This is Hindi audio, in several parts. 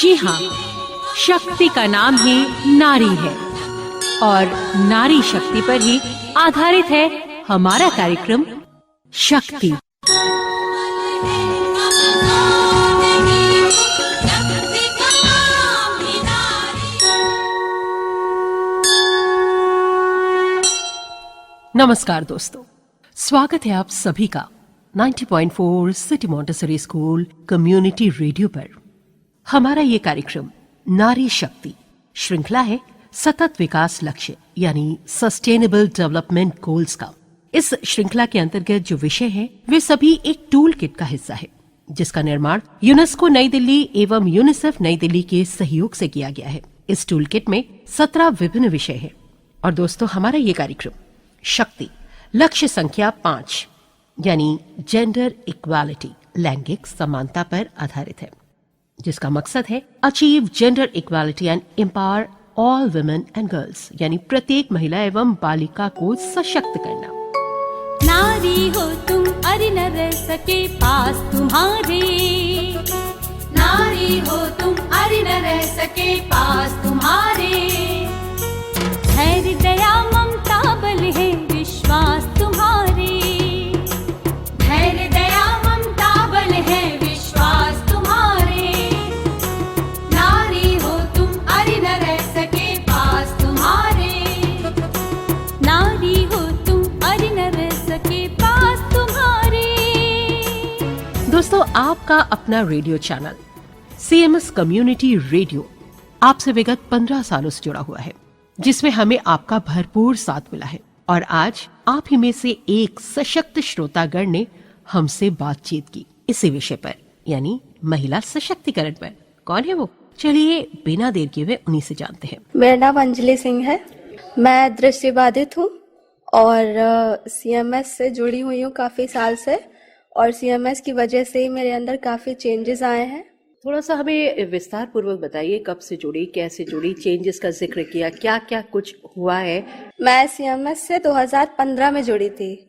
जी हाँ, शक्ति का नाम ही नारी है और नारी शक्ति पर ही आधारित है हमारा कार्यक्रम शक्ति। नमस्कार दोस्तों, स्वागत है आप सभी का 90.4 city Montessori school community radio पर। हमारा ये कार्यक्रम नारी शक्ति श्रृंखला है सतत विकास लक्ष्य यानी सस्टेनेबल डेवलपमेंट गोल्स का। इस श्रृंखला के अंतर्गत जो विषय है वे सभी एक टूल किट का हिस्सा है, जिसका निर्माण यूनेस्को नई दिल्ली एवं यूनिसेफ नई दिल्ली के सहयोग से किया गया है। इस टूल किट में 17 विभिन्न विषय है। और दोस्तों, हमारा ये कार्यक्रम शक्ति लक्ष्य संख्या 5 यानी जेंडर इक्वालिटी लैंगिक समानता पर आधारित है, जिसका मकसद है achieve gender equality and empower all women and girls यानी प्रत्येक महिला एवं बालिका को सशक्त करना। नारी हो तुम अरे न रह सके पास तुम्हारे, नारी हो तुम अरे न रह सके पास तुम्हारे। धैर्य दया ममता बल है विश्वास तुम्हारे, धैर्य दया ममता बल है विश्वास तुम्हारे। नारी हो तुम अरे न रह सके पास तुम्हारे, नारी हो तुम अरे न रह सके पास तुम्हारे। दोस्तों, आपका अपना radio channel CMS community radio आपसे विगत 15 सालों से जुड़ा हुआ है, जिसमें हमें आपका भरपूर साथ मिला है। और आज आप ही में से एक सशक्त श्रोतागण ने हमसे बातचीत की इसी विषय पर यानी महिला सशक्तिकरण पर। कौन है वो? चलिए बिना देर किए हुए उन्हीं से जानते हैं। मेरा नाम अंजलि सिंह है। मैं दृष्टिबाधित हूँ और CMS से जुड़ी हुई हूँ काफी साल से, और CMS की वजह से ही मेरे अंदर काफी चेंजेस आए हैं। थोड़ा सा हमें विस्तार पूर्वक बताइए, कब से जुड़ी, कैसे जुड़ी, चेंजेस का जिक्र किया, क्या क्या कुछ हुआ है? मैं CMS से 2015 में जुड़ी थी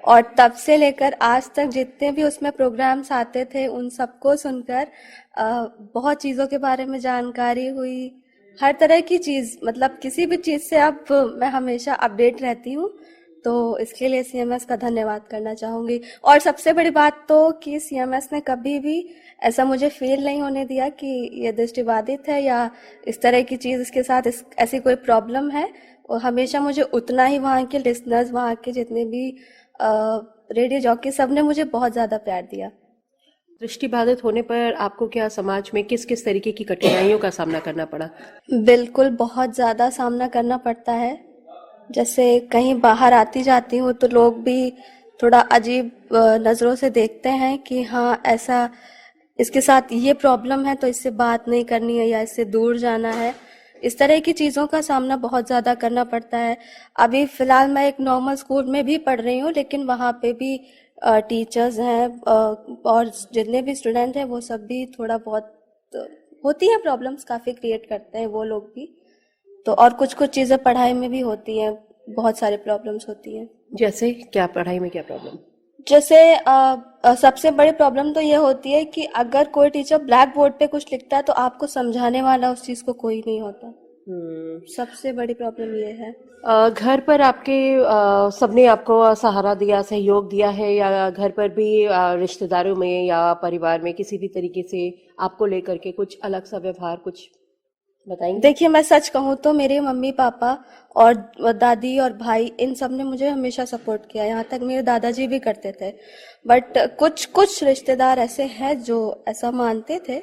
और तब से लेकर आज तक जितने भी उसमें प्रोग्राम्स आते थे उन सबको सुनकर बहुत चीज़ों के बारे में जानकारी हुई। हर तरह की चीज़, मतलब किसी भी चीज़ से अब मैं हमेशा अपडेट रहती हूँ, तो इसके लिए CMS का धन्यवाद करना चाहूँगी। और सबसे बड़ी बात तो कि CMS ने कभी भी ऐसा मुझे फील नहीं होने दिया कि ये दृष्टिबाधित है या इस तरह की चीज़ इसके साथ ऐसी कोई प्रॉब्लम है। और हमेशा मुझे उतना ही वहाँ के लिसनर्स, वहाँ के जितने भी रेडियो जॉकी, सब ने मुझे बहुत ज़्यादा प्यार दिया। दृष्टिबाधित होने पर आपको क्या समाज में किस किस तरीके की कठिनाइयों का सामना करना पड़ा? बिल्कुल, बहुत ज़्यादा सामना करना पड़ता है। जैसे कहीं बाहर आती जाती हूँ तो लोग भी थोड़ा अजीब नज़रों से देखते हैं कि हाँ, ऐसा इसके साथ ये प्रॉब्लम है तो इससे बात नहीं करनी है या इससे दूर जाना है। इस तरह की चीज़ों का सामना बहुत ज़्यादा करना पड़ता है। अभी फ़िलहाल मैं एक नॉर्मल स्कूल में भी पढ़ रही हूँ, लेकिन वहाँ पे भी टीचर्स हैं और जितने भी स्टूडेंट हैं वो सब भी थोड़ा बहुत होती हैं प्रॉब्लम्स, काफ़ी क्रिएट करते हैं वो लोग भी। तो और कुछ कुछ चीज़ें पढ़ाई में भी होती हैं, बहुत सारी प्रॉब्लम्स होती हैं। जैसे क्या? पढ़ाई में क्या प्रॉब्लम? जैसे सबसे बड़ी प्रॉब्लम तो ये होती है कि अगर कोई टीचर ब्लैक बोर्ड पे कुछ लिखता है तो आपको समझाने वाला उस चीज़ को कोई नहीं होता। सबसे बड़ी प्रॉब्लम ये है। घर पर आपके सबने आपको सहारा दिया, सहयोग दिया है, या घर पर भी रिश्तेदारों में या परिवार में किसी भी तरीके से आपको लेकर के कुछ अलग सा व्यवहार, कुछ बताएंगे? देखिए, मैं सच कहूँ तो मेरे मम्मी पापा और दादी और भाई, इन सब ने मुझे हमेशा सपोर्ट किया। यहाँ तक मेरे दादाजी भी करते थे। बट कुछ रिश्तेदार ऐसे हैं जो ऐसा मानते थे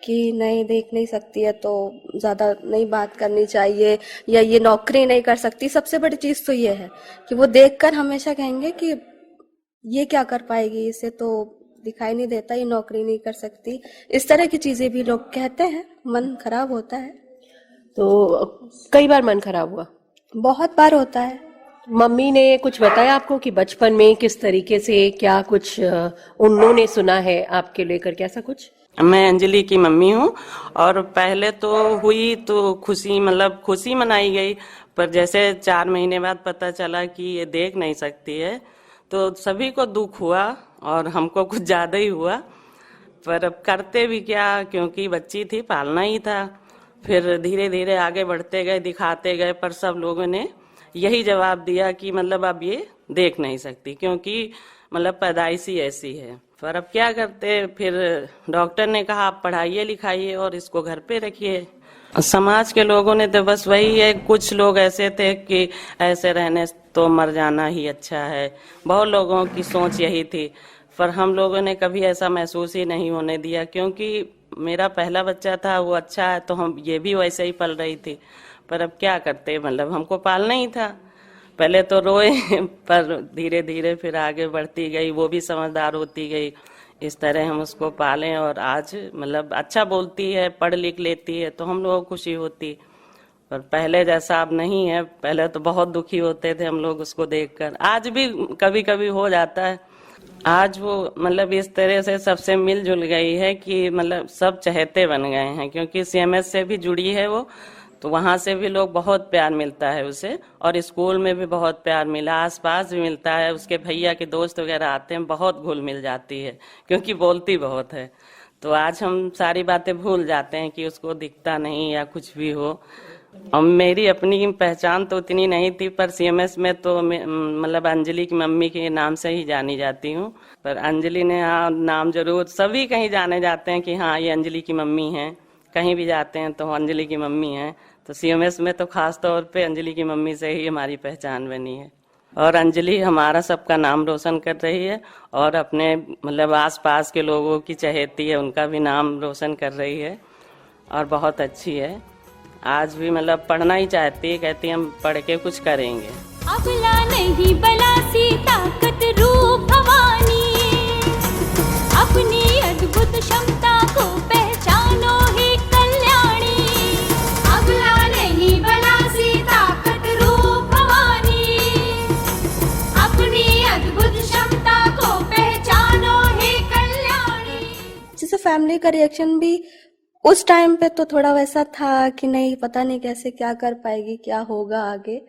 कि नहीं, देख नहीं सकती है तो ज़्यादा नहीं बात करनी चाहिए, या ये नौकरी नहीं कर सकती। सबसे बड़ी चीज़ तो ये है कि वो देखकर हमेशा कहेंगे कि ये क्या कर पाएगी, इसे तो दिखाई नहीं देता, ये नौकरी नहीं कर सकती। इस तरह की चीज़ें भी लोग कहते हैं, मन खराब होता है। तो कई बार मन खराब हुआ? बहुत बार होता है। मम्मी ने कुछ बताया आपको कि बचपन में किस तरीके से, क्या कुछ उन्होंने सुना है आपके लेकर, कैसा कुछ? मैं अंजलि की मम्मी हूँ और पहले तो हुई तो खुशी, मतलब खुशी मनाई गई, पर जैसे 4 महीने बाद पता चला कि ये देख नहीं सकती है तो सभी को दुख हुआ और हमको कुछ ज़्यादा ही हुआ। पर अब करते भी क्या, क्योंकि बच्ची थी, पालना ही था। फिर धीरे धीरे आगे बढ़ते गए, दिखाते गए, पर सब लोगों ने यही जवाब दिया कि मतलब अब ये देख नहीं सकती, क्योंकि मतलब पैदाइशी ऐसी है। पर अब क्या करते, फिर डॉक्टर ने कहा आप पढ़ाइए लिखाइए और इसको घर पे रखिए। समाज के लोगों ने तो बस वही है, कुछ लोग ऐसे थे कि ऐसे रहने तो मर जाना ही अच्छा है, बहुत लोगों की सोच यही थी। पर हम लोगों ने कभी ऐसा महसूस ही नहीं होने दिया, क्योंकि मेरा पहला बच्चा था, वो अच्छा है, तो हम ये भी वैसे ही पल रही थी। पर अब क्या करते, मतलब हमको पालना ही था। पहले तो रोए पर धीरे धीरे फिर आगे बढ़ती गई, वो भी समझदार होती गई। इस तरह हम उसको पालें और आज मतलब अच्छा बोलती है, पढ़ लिख लेती है, तो हम लोगों को खुशी होती। पर पहले जैसा अब नहीं है, पहले तो बहुत दुखी होते थे हम लोग उसको देखकर। आज भी कभी कभी हो जाता है। आज वो मतलब इस तरह से सबसे मिलजुल गई है कि मतलब सब चहेते बन गए हैं, क्योंकि सीएमएस से भी जुड़ी है वो, तो वहां से भी लोग बहुत प्यार मिलता है उसे, और स्कूल में भी बहुत प्यार मिला, आसपास भी मिलता है। उसके भैया के दोस्त वगैरह आते हैं, बहुत घुल मिल जाती है, क्योंकि बोलती बहुत है। तो आज हम सारी बातें भूल जाते हैं कि उसको दिखता नहीं या कुछ भी हो। और मेरी अपनी पहचान तो उतनी नहीं थी, पर सीएमएस में तो मतलब अंजलि की मम्मी के नाम से ही जानी जाती हूँ। पर अंजलि ने हाँ नाम जरूर, सभी कहीं जाने जाते हैं कि हाँ ये अंजलि की मम्मी हैं, कहीं भी जाते हैं तो अंजलि की मम्मी हैं। तो सीएमएस में तो खास तौर पे अंजलि की मम्मी से ही हमारी पहचान बनी है। और अंजलि हमारा सबका नाम रोशन कर रही है, और अपने मतलब आसपास के लोगों की चहेती है, उनका भी नाम रोशन कर रही है, और बहुत अच्छी है। आज भी मतलब पढ़ना ही चाहती है, कहती है हम पढ़ के कुछ करेंगे। अबला नहीं बला सी ताकत रूप भवानी, अपनी अद्भुत क्षमता को पहचानो हे कल्याणी। अबला नहीं बला सी ताकत रूप भवानी, अपनी अद्भुत क्षमता को पहचानो हे कल्याणी। जैसे फैमिली का रिएक्शन भी उस टाइम पे तो थोड़ा वैसा था कि नहीं, पता नहीं कैसे क्या कर पाएगी, क्या होगा आगे।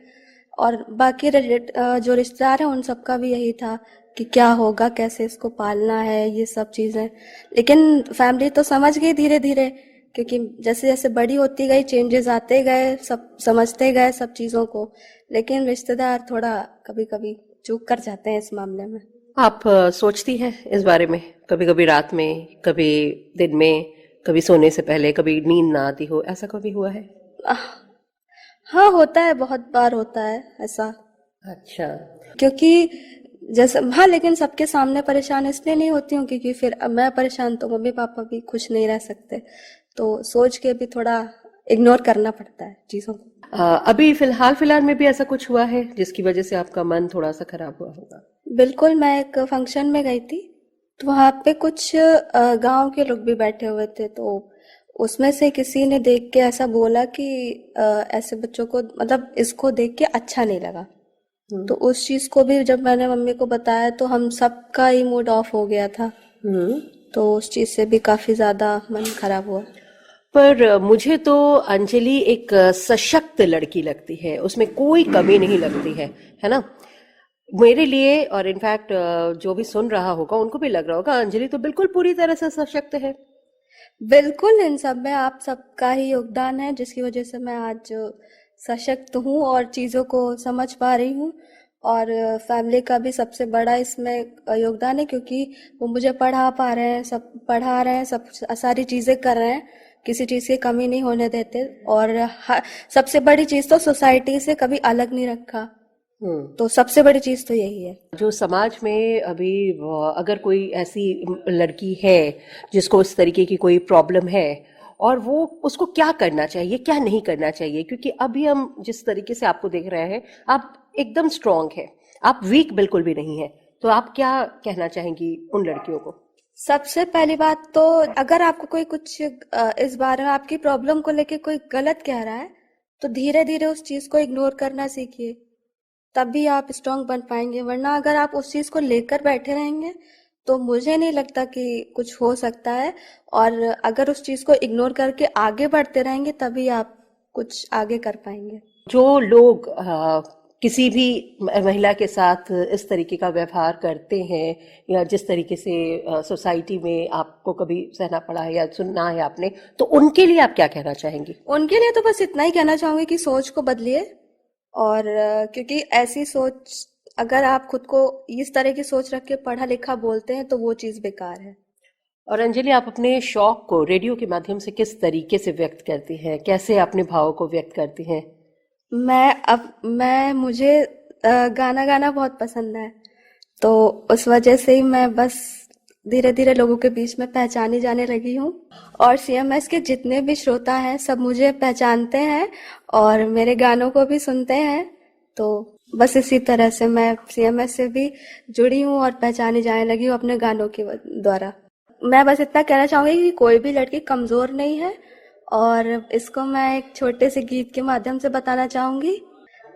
और बाकी जो रिश्तेदार हैं उन सबका भी यही था कि क्या होगा, कैसे इसको पालना है, ये सब चीज़ें। लेकिन फैमिली तो समझ गई धीरे धीरे, क्योंकि जैसे जैसे बड़ी होती गई चेंजेस आते गए, सब समझते गए सब चीज़ों को। लेकिन रिश्तेदार थोड़ा कभी कभी चूक कर जाते हैं इस मामले में। आप सोचती हैं इस बारे में, कभी कभी रात में, कभी दिन में, कभी सोने से पहले, कभी नींद ना आती हो, ऐसा कभी हुआ है? हाँ होता है, बहुत बार होता है ऐसा। अच्छा। क्योंकि जैसे हाँ, लेकिन सबके सामने परेशान इसलिए नहीं होती हूँ क्योंकि फिर अब मैं परेशान तो मम्मी पापा भी खुश नहीं रह सकते, तो सोच के भी थोड़ा इग्नोर करना पड़ता है चीज़ों को। अभी फिलहाल में भी ऐसा कुछ हुआ है जिसकी वजह से आपका मन थोड़ा सा खराब हुआ होगा? बिल्कुल, मैं एक फंक्शन में गई थी, तो वहाँ पे कुछ गांव के लोग भी बैठे हुए थे, तो उसमें से किसी ने देख के ऐसा बोला कि ऐसे बच्चों को मतलब इसको देख के अच्छा नहीं लगा। तो उस चीज को भी जब मैंने मम्मी को बताया तो हम सबका ही मूड ऑफ हो गया था। तो उस चीज से भी काफी ज्यादा मन खराब हुआ। पर मुझे तो अंजलि एक सशक्त लड़की लगती है, उसमें कोई कमी नहीं लगती है ना? मेरे लिए, और इनफैक्ट जो भी सुन रहा होगा उनको भी लग रहा होगा, अंजलि तो बिल्कुल पूरी तरह से सशक्त है। बिल्कुल, इन सब में आप सबका ही योगदान है, जिसकी वजह से मैं आज सशक्त हूँ और चीज़ों को समझ पा रही हूँ। और फैमिली का भी सबसे बड़ा इसमें योगदान है, क्योंकि वो मुझे पढ़ा पा रहे हैं, सब पढ़ा रहे हैं, सब सारी चीज़ें कर रहे हैं, किसी चीज़ की कमी नहीं होने देते। और सबसे बड़ी चीज़ तो सोसाइटी से कभी अलग नहीं रखा। तो सबसे बड़ी चीज तो यही है। जो समाज में अभी अगर कोई ऐसी लड़की है जिसको इस तरीके की कोई प्रॉब्लम है, और वो उसको क्या करना चाहिए, क्या नहीं करना चाहिए, क्योंकि अभी हम जिस तरीके से आपको देख रहे हैं, आप एकदम स्ट्रांग है, आप वीक बिल्कुल भी नहीं है, तो आप क्या कहना चाहेंगी उन लड़कियों को? सबसे पहली बात तो, अगर आपको कोई कुछ इस बारे में आपकी प्रॉब्लम को लेके कोई गलत कह रहा है, तो धीरे धीरे उस चीज को इग्नोर करना सीखिए, तभी आप स्ट्रांग बन पाएंगे। वरना अगर आप उस चीज को लेकर बैठे रहेंगे तो मुझे नहीं लगता कि कुछ हो सकता है। और अगर उस चीज को इग्नोर करके आगे बढ़ते रहेंगे तभी आप कुछ आगे कर पाएंगे। जो लोग किसी भी महिला के साथ इस तरीके का व्यवहार करते हैं या जिस तरीके से सोसाइटी में आपको कभी सहना पड़ा है या सुनना है आपने, तो उनके लिए आप क्या कहना चाहेंगी? उनके लिए तो बस इतना ही कहना चाहूंगी कि सोच को बदलिए। और क्योंकि ऐसी सोच, अगर आप खुद को इस तरह की सोच रख के पढ़ा लिखा बोलते हैं तो वो चीज़ बेकार है। और अंजलि, आप अपने शौक को रेडियो के माध्यम से किस तरीके से व्यक्त करती हैं? कैसे अपने भावों को व्यक्त करती हैं? मुझे गाना गाना बहुत पसंद है, तो उस वजह से ही मैं बस धीरे धीरे लोगों के बीच में पहचानी जाने लगी हूँ। और सीएमएस के जितने भी श्रोता हैं सब मुझे पहचानते हैं और मेरे गानों को भी सुनते हैं। तो बस इसी तरह से मैं सीएमएस से भी जुड़ी हूँ और पहचानी जाने लगी हूँ अपने गानों के द्वारा। मैं बस इतना कहना चाहूंगी कि कोई भी लड़की कमजोर नहीं है, और इसको मैं एक छोटे से गीत के माध्यम से बताना चाहूंगी।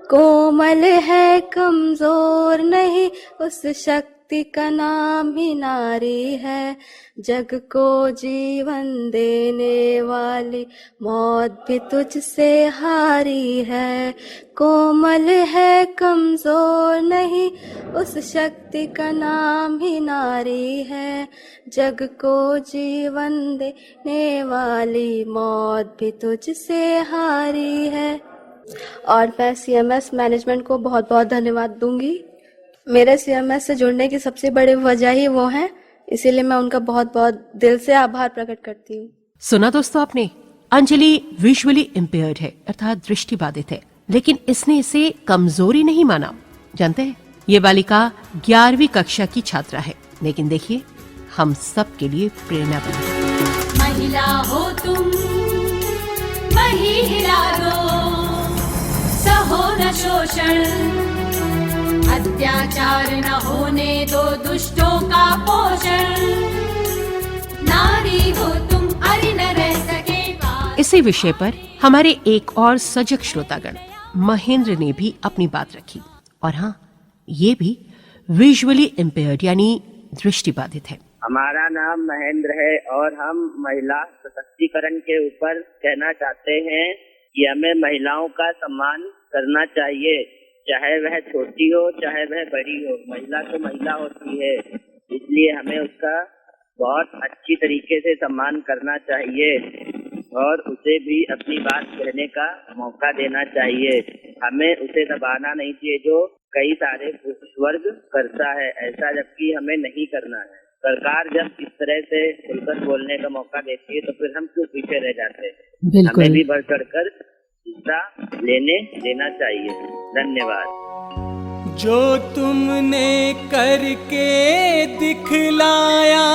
कोमल है कमजोर नहीं, उस शक्ति का नाम ही नारी है, जग को जीवन देने वाली मौत भी तुझसे हारी है। कोमल है कमजोर नहीं, उस शक्ति का नाम ही नारी है, जग को जीवन देने वाली मौत भी तुझसे हारी है। और मैं सीएमएस मैनेजमेंट को बहुत बहुत धन्यवाद दूंगी। मेरे सीएमएस से जुड़ने की सबसे बड़ी वजह ही वो है, इसीलिए मैं उनका बहुत बहुत दिल से आभार प्रकट करती हूँ। सुना दोस्तों आपने, अंजलि विजुअली इम्पेयर्ड है, अर्थात दृष्टिबाधित है, लेकिन इसने इसे कमजोरी नहीं माना। जानते हैं, ये बालिका 11वीं कक्षा की छात्रा है, लेकिन देखिए हम सब के लिए प्रेरणा बनी। महिला हो तुम, महिला दो, सहो न शोषण, अत्याचार न होने दो दुष्टों का पोषण, नारी हो तुम अरे न रह सके। इसी विषय पर हमारे एक और सजग श्रोतागण महेंद्र ने भी अपनी बात रखी, और हाँ, ये भी विजुअली इम्पेयर्ड यानी दृष्टिबाधित है। हमारा नाम महेंद्र है और हम महिला सशक्तिकरण के ऊपर कहना चाहते हैं कि हमें महिलाओं का सम्मान करना चाहिए, चाहे वह छोटी हो चाहे वह बड़ी हो। महिला तो महिला होती है, इसलिए हमें उसका बहुत अच्छी तरीके से सम्मान करना चाहिए और उसे भी अपनी बात कहने का मौका देना चाहिए। हमें उसे दबाना नहीं चाहिए जो कई सारे पुरुष वर्ग करता है, ऐसा जबकि हमें नहीं करना है। सरकार जब इस तरह से खुलकर बोलने का मौका देती है तो फिर हम क्यों पीछे रह जाते हैं? हमें भी बढ़ चढ़कर हिस्सा लेना चाहिए। धन्यवाद। जो तुमने करके दिखलाया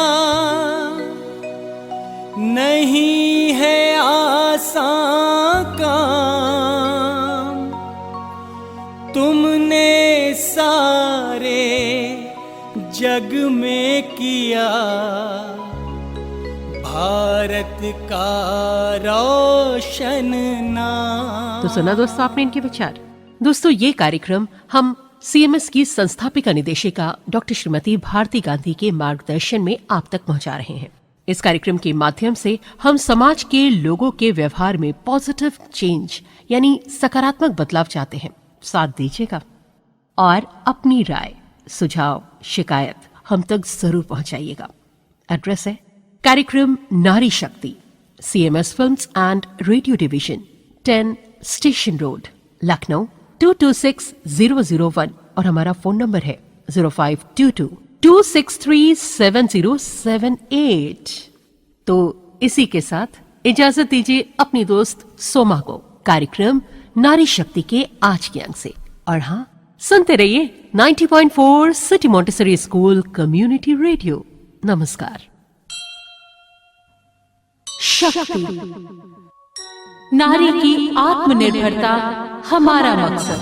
नहीं है आसान काम, तुमने सारे जग में किया भारत का रोशन नाम। तो सुना दोस्तों आपने इनके विचार। दोस्तों, ये कार्यक्रम हम सीएमएस की संस्थापिका निदेशिका डॉक्टर श्रीमती भारती गांधी के मार्गदर्शन में आप तक पहुंचा रहे हैं। इस कार्यक्रम के माध्यम से हम समाज के लोगों के व्यवहार में पॉजिटिव चेंज यानी सकारात्मक बदलाव चाहते हैं। साथ दीजिएगा और अपनी राय, सुझाव, शिकायत हम तक जरूर पहुंचाइएगा। एड्रेस है कार्यक्रम नारी शक्ति, CMS films and radio division, 10 station road, Lucknow 226001, और हमारा फोन नंबर है 0522-263-7078। तो इसी के साथ इजाजत दीजिए अपनी दोस्त सोमा को कार्यक्रम नारी शक्ति के आज के अंक से। और हाँ, सुनते रहिए 90.4 city Montessori school community radio. नमस्कार। शक्ति, नारी की आत्मनिर्भरता हमारा मकसद।